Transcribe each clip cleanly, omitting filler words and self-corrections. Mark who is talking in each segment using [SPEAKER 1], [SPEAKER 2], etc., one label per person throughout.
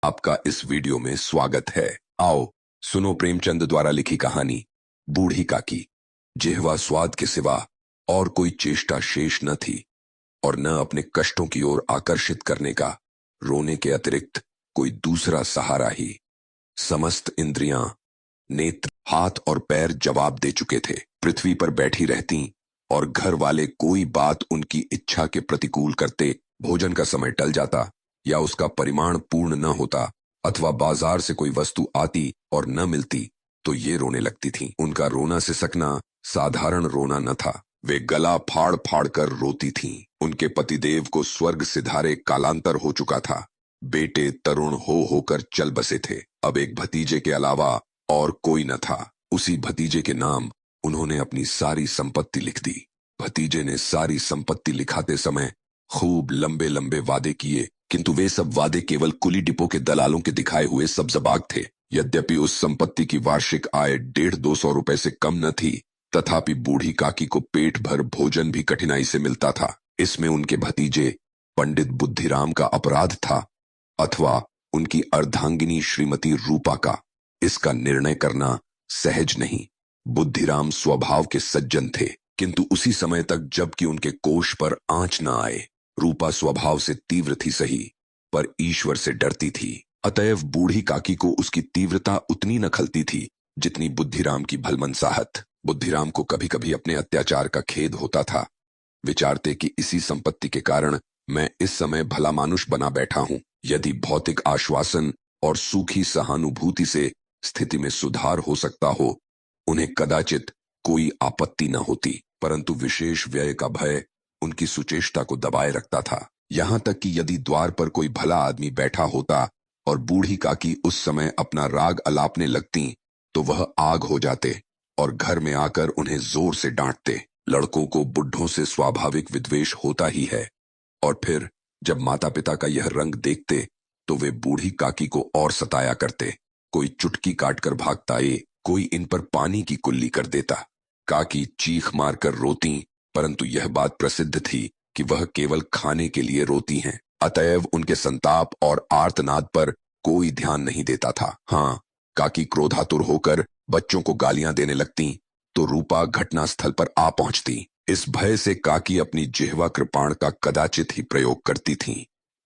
[SPEAKER 1] आपका इस वीडियो में स्वागत है। आओ सुनो प्रेमचंद द्वारा लिखी कहानी बूढ़ी काकी। जिह्वा स्वाद के सिवा और कोई चेष्टा शेष न थी और न अपने कष्टों की ओर आकर्षित करने का रोने के अतिरिक्त कोई दूसरा सहारा ही। समस्त इंद्रियां, नेत्र, हाथ और पैर जवाब दे चुके थे। पृथ्वी पर बैठी रहती और घर वाले कोई बात उनकी इच्छा के प्रतिकूल करते, भोजन का समय टल जाता या उसका परिमाण पूर्ण न होता अथवा बाजार से कोई वस्तु आती और न मिलती तो ये रोने लगती थीं। उनका रोना सिसकना साधारण रोना न था। वे गला फाड़ फाड़ कर रोती थीं। उनके पतिदेव को स्वर्ग सिधारे कालांतर हो चुका था। बेटे तरुण हो होकर चल बसे थे। अब एक भतीजे के अलावा और कोई न था। उसी भतीजे के नाम उन्होंने अपनी सारी संपत्ति लिख दी। भतीजे ने सारी संपत्ति लिखाते समय खूब लंबे लंबे वादे किए, किंतु वे सब वादे केवल कुली डिपो के दलालों के दिखाए हुए सब्ज़बाग थे। यद्यपि उस संपत्ति की वार्षिक आय 150-200 रुपए से कम न थी, तथापि बूढ़ी काकी को पेट भर भोजन भी कठिनाई से मिलता था। इसमें उनके भतीजे पंडित बुद्धिराम का अपराध था अथवा उनकी अर्धांगिनी श्रीमती रूपा का, इसका निर्णय करना सहज नहीं। बुद्धिराम स्वभाव के सज्जन थे, किंतु उसी समय तक जबकि उनके कोष पर आंच न आए। रूपा स्वभाव से तीव्र थी सही, पर ईश्वर से डरती थी। अतएव बूढ़ी काकी को उसकी तीव्रता उतनी न खलती थी जितनी बुद्धिराम की भलमनसाहत। बुद्धिराम को कभी कभी अपने अत्याचार का खेद होता था। विचारते कि इसी संपत्ति के कारण मैं इस समय भला मानुष बना बैठा हूं। यदि भौतिक आश्वासन और सूखी सहानुभूति से स्थिति में सुधार हो सकता हो, उन्हें कदाचित कोई आपत्ति न होती, परंतु विशेष व्यय का भय उनकी सुचेष्टा को दबाए रखता था। यहां तक कि यदि द्वार पर कोई भला आदमी बैठा होता और बूढ़ी काकी उस समय अपना राग अलापने लगती तो वह आग हो जाते और घर में आकर उन्हें जोर से डांटते। लड़कों को बुढ़ों से स्वाभाविक विद्वेष होता ही है, और फिर जब माता पिता का यह रंग देखते तो वे बूढ़ी काकी को और सताया करते। कोई चुटकी काटकर भागता, कोई इन पर पानी की कुल्ली कर देता। काकी चीख मारकर रोती, परंतु यह बात प्रसिद्ध थी कि वह केवल खाने के लिए रोती हैं। अतएव उनके संताप और आर्तनाद पर कोई ध्यान नहीं देता था। हाँ, काकी क्रोधातुर होकर बच्चों को गालियां देने लगती तो रूपा घटनास्थल पर आ पहुंचती। इस भय से काकी अपनी जिह्वा कृपाण का कदाचित ही प्रयोग करती थीं।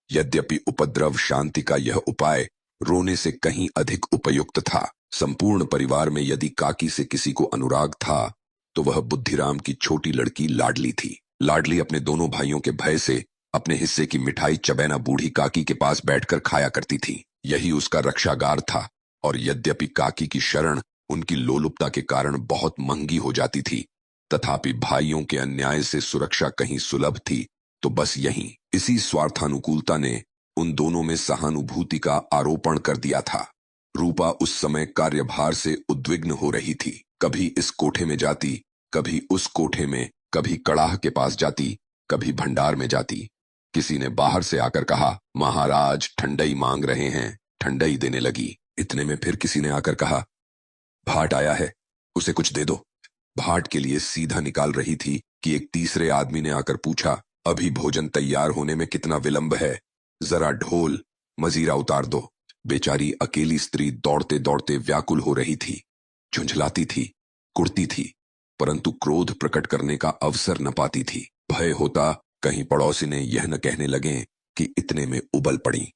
[SPEAKER 1] यद्यपि उपद्रव शांति का यह उपाय रोने से कहीं अधिक उपयुक्त था। संपूर्ण परिवार में यदि काकी से किसी को अनुराग था तो वह बुद्धिराम की छोटी लड़की लाडली थी। लाडली अपने दोनों भाइयों के भय से अपने हिस्से की मिठाई चबैना बूढ़ी काकी के पास बैठकर खाया करती थी। यही उसका रक्षागार था, और यद्यपि काकी की शरण उनकी लोलुपता के कारण बहुत महंगी हो जाती थी, तथापि भाइयों के अन्याय से सुरक्षा कहीं सुलभ थी। तो बस यहीं इसी स्वार्थानुकूलता ने उन दोनों में सहानुभूति का आरोपण कर दिया था। रूपा उस समय कार्यभार से उद्विग्न हो रही थी। कभी इस कोठे में जाती, कभी उस कोठे में, कभी कड़ाह के पास जाती, कभी भंडार में जाती। किसी ने बाहर से आकर कहा, महाराज ठंडई मांग रहे हैं। ठंडई देने लगी। इतने में फिर किसी ने आकर कहा, भाट आया है, उसे कुछ दे दो। भाट के लिए सीधा निकाल रही थी कि एक तीसरे आदमी ने आकर पूछा, अभी भोजन तैयार होने में कितना विलंब है, जरा ढोल मजीरा उतार दो। बेचारी अकेली स्त्री दौड़ते दौड़ते व्याकुल हो रही थी, झुंझलाती थी, कुड़ती थी, परंतु क्रोध प्रकट करने का अवसर न पाती थी। भय होता कहीं पड़ोसी ने यह न कहने लगे कि इतने में उबल पड़ी।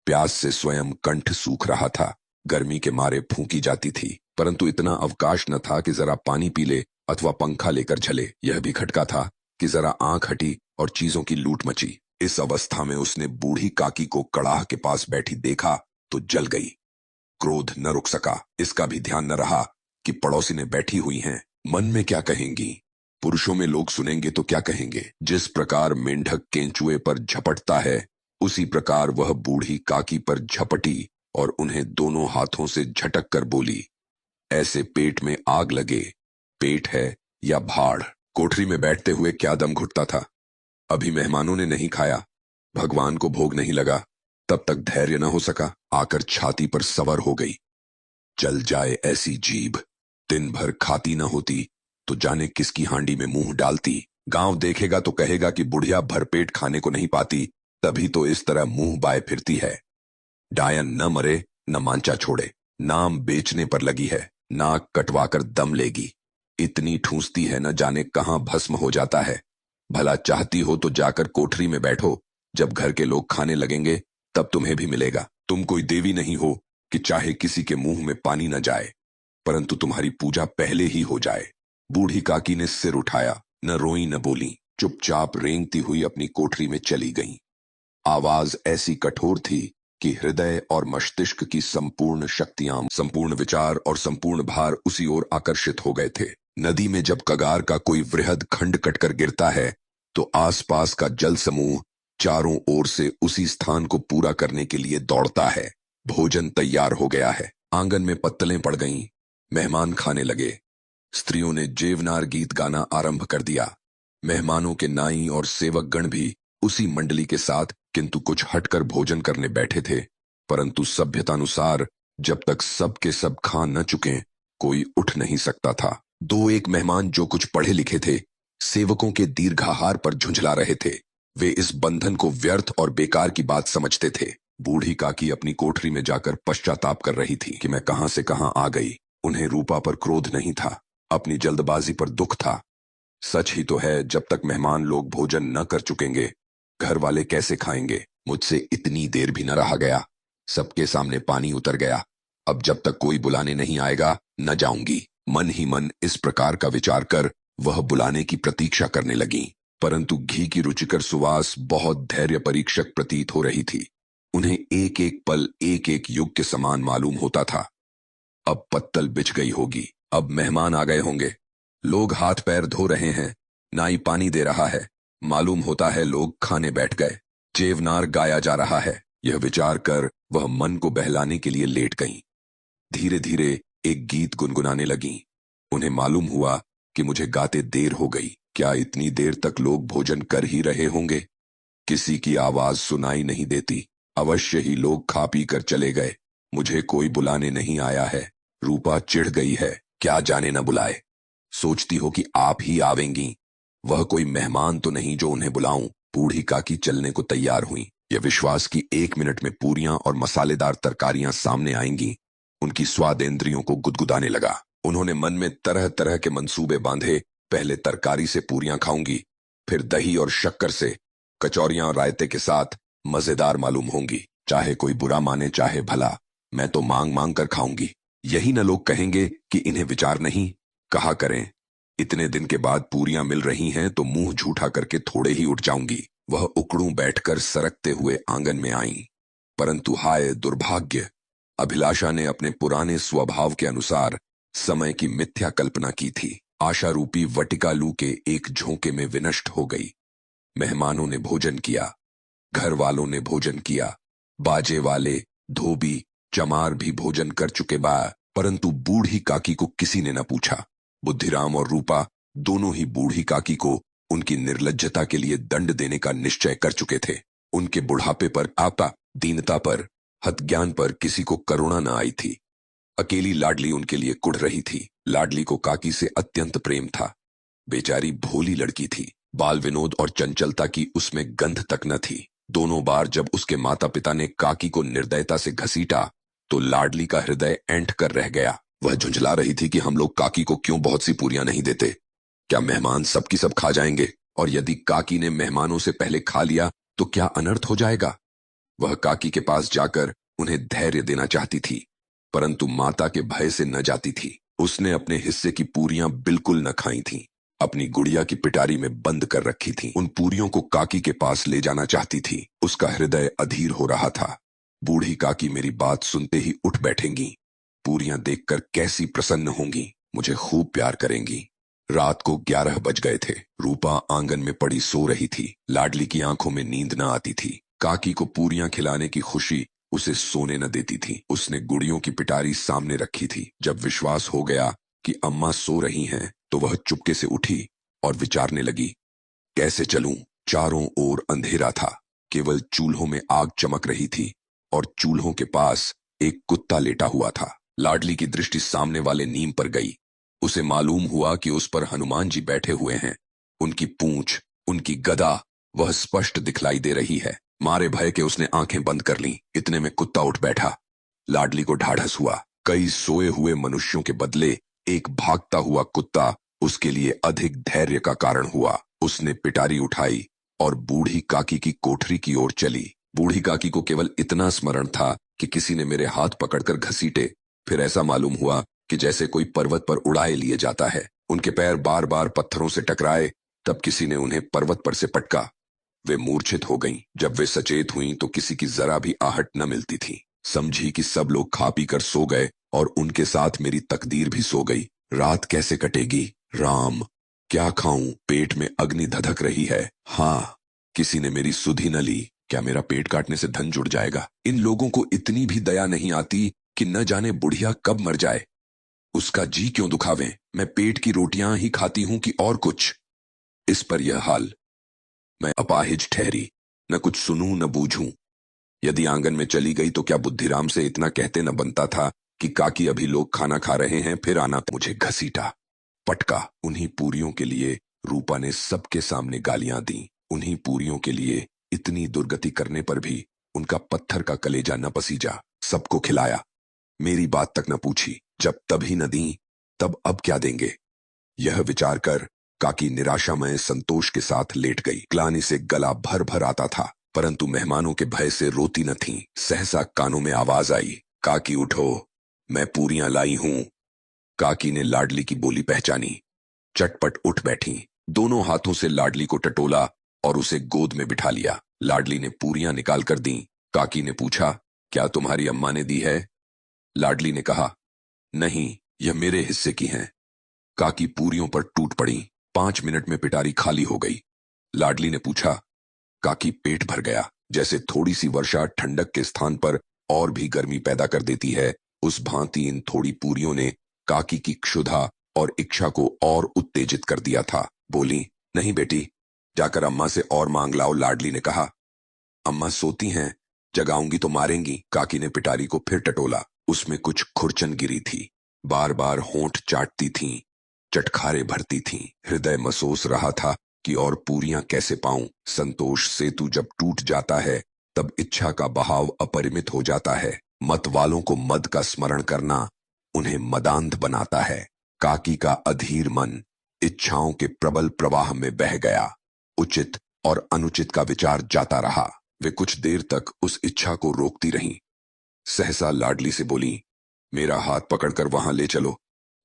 [SPEAKER 1] प्यास से स्वयं कंठ सूख रहा था, गर्मी के मारे फूंकी जाती थी, परंतु इतना अवकाश न था कि जरा पानी पी ले अथवा पंखा लेकर झले। यह भी खटका था कि जरा आंख हटी और चीजों की लूट मची। इस अवस्था में उसने बूढ़ी काकी को कड़ाह के पास बैठी देखा तो जल गई। क्रोध न रुक सका। इसका भी ध्यान न रहा कि पड़ोसी ने बैठी हुई हैं, मन में क्या कहेंगी। पुरुषों में लोग सुनेंगे तो क्या कहेंगे। जिस प्रकार मेंढक केंचुए पर झपटता है, उसी प्रकार वह बूढ़ी काकी पर झपटी और उन्हें दोनों हाथों से झटक कर बोली, ऐसे पेट में आग लगे, पेट है या भाड़। कोठरी में बैठते हुए क्या दम घुटता था। अभी मेहमानों ने नहीं खाया, भगवान को भोग नहीं लगा, तब तक धैर्य न हो सका, आकर छाती पर सवर हो गई। चल जाए ऐसी जीभ, दिन भर खाती न होती तो जाने किसकी हांडी में मुंह डालती। गांव देखेगा तो कहेगा कि बुढ़िया भरपेट खाने को नहीं पाती, तभी तो इस तरह मुंह बाए फिरती है। डायन न मरे न मांचा छोड़े, नाम बेचने पर लगी है, नाक कटवाकर दम लेगी। इतनी ठूंसती है न जाने कहां भस्म हो जाता है। भला चाहती हो तो जाकर कोठरी में बैठो, जब घर के लोग खाने लगेंगे तब तुम्हें भी मिलेगा। तुम कोई देवी नहीं हो कि चाहे किसी के मुंह में पानी न जाए, परंतु तुम्हारी पूजा पहले ही हो जाए। बूढ़ी काकी ने सिर उठाया, न रोई न बोली, चुपचाप रेंगती हुई अपनी कोठरी में चली गईं। आवाज ऐसी कठोर थी कि हृदय और मस्तिष्क की संपूर्ण शक्तियां, संपूर्ण विचार और संपूर्ण भार उसी ओर आकर्षित हो गए थे। नदी में जब कगार का कोई वृहद खंड कटकर गिरता है तो आसपास का जल समूह चारों ओर से उसी स्थान को पूरा करने के लिए दौड़ता है। भोजन तैयार हो गया है। आंगन में पत्तलें पड़ गईं। मेहमान खाने लगे। स्त्रियों ने जेवनार गीत गाना आरंभ कर दिया। मेहमानों के नाई और सेवक गण भी उसी मंडली के साथ किंतु कुछ हटकर भोजन करने बैठे थे। परंतु सभ्यतानुसार जब तक सब के सब खा न चुके कोई उठ नहीं सकता था। दो एक मेहमान जो कुछ पढ़े लिखे थे, सेवकों के दीर्घाहार पर झुंझला रहे थे। वे इस बंधन को व्यर्थ और बेकार की बात समझते थे। बूढ़ी काकी अपनी कोठरी में जाकर पश्चाताप कर रही थी कि मैं कहां से कहां आ गई। उन्हें रूपा पर क्रोध नहीं था, अपनी जल्दबाजी पर दुख था। सच ही तो है, जब तक मेहमान लोग भोजन न कर चुकेंगे घर वाले कैसे खाएंगे। मुझसे इतनी देर भी न रहा गया। सबके सामने पानी उतर गया। अब जब तक कोई बुलाने नहीं आएगा न जाऊंगी। मन ही मन इस प्रकार का विचार कर वह बुलाने की प्रतीक्षा करने लगी। परंतु घी की रुचिकर सुवास बहुत धैर्य परीक्षक प्रतीत हो रही थी। उन्हें एक एक पल एक एक युग के समान मालूम होता था। अब पत्तल बिछ गई होगी, अब मेहमान आ गए होंगे। लोग हाथ पैर धो रहे हैं, नाई पानी दे रहा है। मालूम होता है लोग खाने बैठ गए। जेवनार गाया जा रहा है। यह विचार कर वह मन को बहलाने के लिए लेट गईं। धीरे धीरे एक गीत गुनगुनाने लगीं। उन्हें मालूम हुआ कि मुझे गाते देर हो गई। क्या इतनी देर तक लोग भोजन कर ही रहे होंगे? किसी की आवाज सुनाई नहीं देती। अवश्य ही लोग खा पी कर चले गए। मुझे कोई बुलाने नहीं आया है। रूपा चिढ़ गई है, क्या जाने न बुलाए। सोचती हो कि आप ही आवेंगी। वह कोई मेहमान तो नहीं जो उन्हें बुलाऊं। बूढ़ी काकी चलने को तैयार हुई। यह विश्वास की 1 मिनट में पूरियां और मसालेदार तरकारियां सामने आएंगी उनकी स्वादेंद्रियों को गुदगुदाने लगा। उन्होंने मन में तरह तरह के मंसूबे बांधे। पहले तरकारी से पूरियां खाऊंगी, फिर दही और शक्कर से, कचौरियां और रायते के साथ मजेदार मालूम होंगी। चाहे कोई बुरा माने चाहे भला, मैं तो मांग मांग कर खाऊंगी। यही न लोग कहेंगे कि इन्हें विचार नहीं। कहा करें, इतने दिन के बाद पूरियां मिल रही हैं तो मुंह झूठा करके थोड़े ही उठ जाऊंगी। वह उकड़ू बैठकर सरकते हुए आंगन में आईं। परंतु हाय दुर्भाग्य, अभिलाषा ने अपने पुराने स्वभाव के अनुसार समय की मिथ्या कल्पना की थी। आशा रूपी वटिकालू के एक झोंके में विनष्ट हो गई। मेहमानों ने भोजन किया, घर वालों ने भोजन किया, बाजे वाले, धोबी, चमार भी भोजन कर चुके बा। परंतु बूढ़ी काकी को किसी ने न पूछा। बुद्धिराम और रूपा दोनों ही बूढ़ी काकी को उनकी निर्लज्जता के लिए दंड देने का निश्चय कर चुके थे। उनके बुढ़ापे पर, आपा, दीनता पर, हतज्ञान पर किसी को करुणा न आई थी। अकेली लाडली उनके लिए कुढ़ रही थी। लाडली को काकी से अत्यंत प्रेम था। बेचारी भोली लड़की थी। बाल विनोद और चंचलता की उसमें गंध तक न थी। दोनों बार जब उसके माता पिता ने काकी को निर्दयता से घसीटा तो लाडली का हृदय ऐंठ कर रह गया। वह झुंझला रही थी कि हम लोग काकी को क्यों बहुत सी पूरियां नहीं देते। क्या मेहमान सबकी सब खा जाएंगे? और यदि काकी ने मेहमानों से पहले खा लिया तो क्या अनर्थ हो जाएगा? वह काकी के पास जाकर उन्हें धैर्य देना चाहती थी, परंतु माता के भय से न जाती थी। उसने अपने हिस्से की पूरियां बिल्कुल न खाई थीं। अपनी गुड़िया की पिटारी में बंद कर रखी थी। उन पूरियों को काकी के पास ले जाना चाहती थी। उसका हृदय अधीर हो रहा था। बूढ़ी काकी मेरी बात सुनते ही उठ बैठेंगी। पूरियां देखकर कैसी प्रसन्न होंगी, मुझे खूब प्यार करेंगी। रात को 11 बज गए थे। रूपा आंगन में पड़ी सो रही थी। लाडली की आंखों में नींद न आती थी। काकी को पूरियां खिलाने की खुशी उसे सोने न देती थी। उसने गुड़ियों की पिटारी सामने रखी थी। जब विश्वास हो गया कि अम्मा सो रही हैं, तो वह चुपके से उठी और विचारने लगी, कैसे चलूं? चारों ओर अंधेरा था। केवल चूल्हों में आग चमक रही थी और चूल्हों के पास एक कुत्ता लेटा हुआ था। लाडली की दृष्टि सामने वाले नीम पर गई। उसे मालूम हुआ कि उस पर हनुमान जी बैठे हुए हैं। उनकी पूंछ, उनकी गदा वह स्पष्ट दिखलाई दे रही है। मारे भय के उसने आंखें बंद कर लीं। इतने में कुत्ता उठ बैठा। लाडली को ढाढ़स हुआ। कई सोए हुए मनुष्यों के बदले एक भागता हुआ कुत्ता उसके लिए अधिक धैर्य का कारण हुआ। उसने पिटारी उठाई और बूढ़ी काकी की कोठरी की ओर चली। बूढ़ी काकी को केवल इतना स्मरण था कि किसी ने मेरे हाथ पकड़कर घसीटे। फिर ऐसा मालूम हुआ कि जैसे कोई पर्वत पर उड़ाए लिए जाता है। उनके पैर बार बार पत्थरों से टकराए। तब किसी ने उन्हें पर्वत पर से पटका। वे मूर्छित हो गईं। जब वे सचेत हुईं तो किसी की जरा भी आहट न मिलती थी। समझी कि सब लोग खा पी कर सो गए और उनके साथ मेरी तकदीर भी सो गई। रात कैसे कटेगी? राम, क्या खाऊं? पेट में अग्नि धधक रही है। हाँ, किसी ने मेरी सुधि न ली। क्या मेरा पेट काटने से धन जुड़ जाएगा? इन लोगों को इतनी भी दया नहीं आती कि न जाने बुढ़िया कब मर जाए। उसका जी क्यों दुखावें? मैं पेट की रोटियां ही खाती हूं कि और कुछ। इस पर यह हाल। मैं अपाहिज ठहरी। न कुछ सुनूं न बूझूं। यदि आंगन में चली गई तो क्या बुद्धिराम से इतना कहते न बनता था कि काकी अभी लोग खाना खा रहे हैं, फिर आना। मुझे घसीटा, पटका। उन्हीं पूरियों के लिए रूपा ने सबके सामने गालियां दी। उन्हीं पूरियों के लिए इतनी दुर्गति करने पर भी उनका पत्थर का कलेजा न पसीजा। सबको खिलाया, मेरी बात तक न पूछी। जब तभी न दी, तब अब क्या देंगे? यह विचार कर काकी निराशामय संतोष के साथ लेट गई। ग्लानि से गला भर भर आता था, परंतु मेहमानों के भय से रोती न थी। सहसा कानों में आवाज आई, काकी उठो, मैं पूरियां लाई हूं। काकी ने लाडली की बोली पहचानी। चटपट उठ बैठी। दोनों हाथों से लाडली को टटोला और उसे गोद में बिठा लिया। लाडली ने पूरियां निकाल कर दी। काकी ने पूछा, क्या तुम्हारी अम्मा ने दी है? लाडली ने कहा, नहीं, यह मेरे हिस्से की हैं। काकी पूरियों पर टूट पड़ी। 5 मिनट में पिटारी खाली हो गई। लाडली ने पूछा। काकी पेट भर गया। जैसे थोड़ी सी वर्षा ठंडक के स्थान पर और भी गर्मी पैदा कर देती है, उस भांति इन थोड़ी पूरियों ने काकी की क्षुधा और इच्छा को और उत्तेजित कर दिया था। बोली, नहीं बेटी, जाकर अम्मा से और मांग लाओ। लाडली ने कहा, अम्मा सोती हैं, जगाऊंगी तो मारेंगी। काकी ने पिटारी को फिर टटोला। उसमें कुछ खुरचन गिरी थी। बार बार होंठ चाटती थीं, चटखारे भरती थीं। हृदय मसोस रहा था कि और पूरियां कैसे पाऊं। संतोष सेतु जब टूट जाता है तब इच्छा का बहाव अपरिमित हो जाता है। मत वालों को मद का स्मरण करना उन्हें मदांध बनाता है। काकी का अधीर मन इच्छाओं के प्रबल प्रवाह में बह गया। उचित और अनुचित का विचार जाता रहा। वे कुछ देर तक उस इच्छा को रोकती रहीं। सहसा लाडली से बोली, मेरा हाथ पकड़कर वहां ले चलो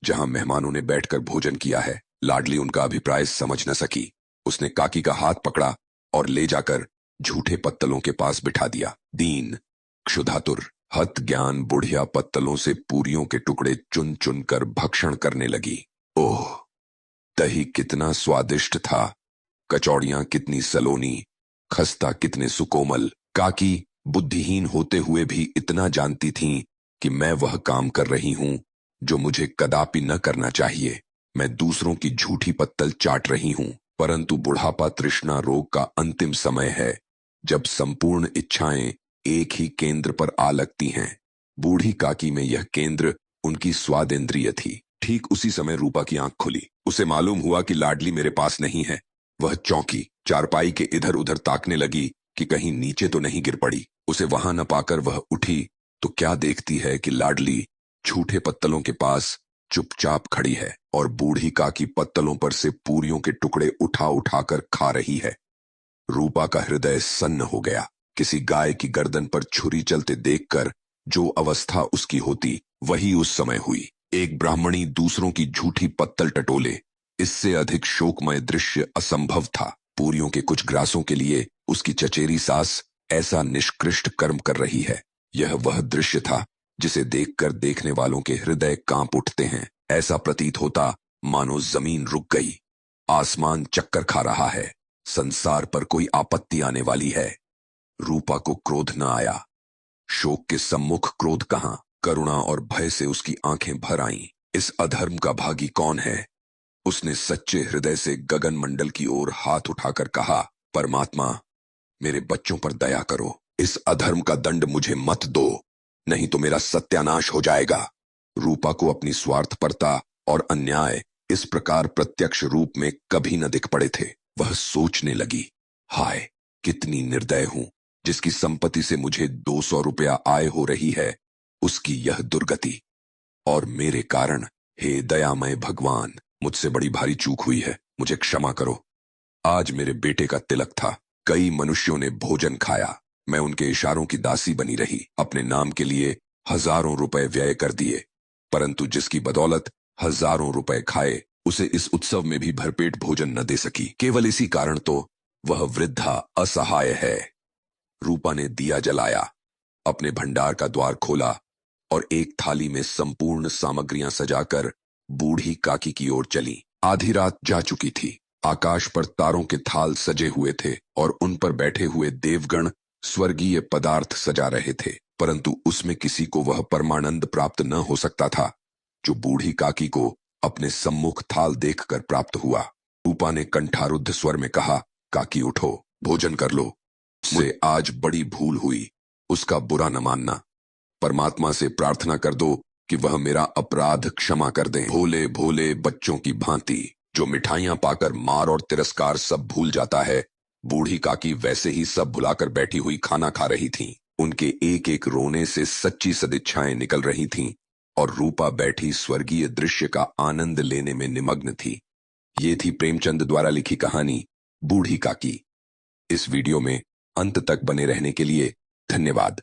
[SPEAKER 1] जहां मेहमानों ने बैठकर भोजन किया है। लाडली उनका अभिप्राय समझ न सकी। उसने काकी का हाथ पकड़ा और ले जाकर झूठे पत्तलों के पास बिठा दिया। दीन, क्षुधातुर, हत ज्ञान बुढ़िया पत्तलों से पूरियों के टुकड़े चुन चुन कर भक्षण करने लगी। ओह, दही कितना स्वादिष्ट था, कचौड़ियां कितनी सलोनी, खस्ता कितने सुकोमल। काकी बुद्धिहीन होते हुए भी इतना जानती थीं कि मैं वह काम कर रही हूं जो मुझे कदापि न करना चाहिए। मैं दूसरों की झूठी पत्तल चाट रही हूं। परंतु बुढ़ापा तृष्णा रोग का अंतिम समय है, जब संपूर्ण इच्छाएं एक ही केंद्र पर आ लगती हैं। बूढ़ी काकी में यह केंद्र उनकी स्वादेंद्रिय थी। ठीक उसी समय रूपा की आंख खुली। उसे मालूम हुआ कि लाडली मेरे पास नहीं है। वह चौंकी, चारपाई के इधर उधर ताकने लगी कि कहीं नीचे तो नहीं गिर पड़ी। उसे वहां न पाकर वह उठी तो क्या देखती है कि लाडली झूठे पत्तलों के पास चुपचाप खड़ी है और बूढ़ी काकी पत्तलों पर से पूरियों के टुकड़े उठा उठाकर खा रही है। रूपा का हृदय सन्न हो गया। किसी गाय की गर्दन पर छुरी चलते देखकर जो अवस्था उसकी होती, वही उस समय हुई। एक ब्राह्मणी दूसरों की झूठी पत्तल टटोले, इससे अधिक शोकमय दृश्य असंभव था। पूरियों के कुछ ग्रासों के लिए उसकी चचेरी सास ऐसा निष्कृष्ट कर्म कर रही है। यह वह दृश्य था जिसे देखकर देखने वालों के हृदय कांप उठते हैं। ऐसा प्रतीत होता मानो जमीन रुक गई, आसमान चक्कर खा रहा है, संसार पर कोई आपत्ति आने वाली है। रूपा को क्रोध न आया। शोक के सम्मुख क्रोध कहां? करुणा और भय से उसकी आंखें भर आईं। इस अधर्म का भागी कौन है? उसने सच्चे हृदय से गगन मंडल की ओर हाथ उठाकर कहा, परमात्मा, मेरे बच्चों पर दया करो। इस अधर्म का दंड मुझे मत दो, नहीं तो मेरा सत्यानाश हो जाएगा। रूपा को अपनी स्वार्थपरता और अन्याय इस प्रकार प्रत्यक्ष रूप में कभी न दिख पड़े थे। वह सोचने लगी, हाय, कितनी निर्दय हूं। जिसकी संपत्ति से मुझे 200 रुपया आय हो रही है, उसकी यह दुर्गति। और मेरे कारण, हे दयामय भगवान, मुझसे बड़ी भारी चूक हुई है, मुझे क्षमा करो। आज मेरे बेटे का तिलक था। कई मनुष्यों ने भोजन खाया। मैं उनके इशारों की दासी बनी रही, अपने नाम के लिए हजारों रुपए व्यय कर दिए, परंतु जिसकी बदौलत हजारों रुपए खाए, उसे इस उत्सव में भी भरपेट भोजन न दे सकी। केवल इसी कारण तो वह वृद्धा असहाय है। रूपा ने दिया जलाया, अपने भंडार का द्वार खोला और एक थाली में संपूर्ण सामग्रियां सजाकर बूढ़ी काकी की ओर चली। आधी रात जा चुकी थी। आकाश पर तारों के थाल सजे हुए थे और उन पर बैठे हुए देवगण स्वर्गीय पदार्थ सजा रहे थे, परंतु उसमें किसी को वह परमानंद प्राप्त न हो सकता था जो बूढ़ी काकी को अपने सम्मुख थाल देखकर प्राप्त हुआ। रूपा ने कंठारुद्ध स्वर में कहा, काकी उठो, भोजन कर लो। मुझसे आज बड़ी भूल हुई, उसका बुरा न मानना। परमात्मा से प्रार्थना कर दो कि वह मेरा अपराध क्षमा कर दें। भोले भोले बच्चों की भांति जो मिठाइयां पाकर मार और तिरस्कार सब भूल जाता है, बूढ़ी काकी वैसे ही सब भुलाकर बैठी हुई खाना खा रही थीं। उनके एक एक रोने से सच्ची सदिच्छाएं निकल रही थीं और रूपा बैठी स्वर्गीय दृश्य का आनंद लेने में निमग्न थी। ये थी प्रेमचंद द्वारा लिखी कहानी बूढ़ी काकी। इस वीडियो में अंत तक बने रहने के लिए धन्यवाद।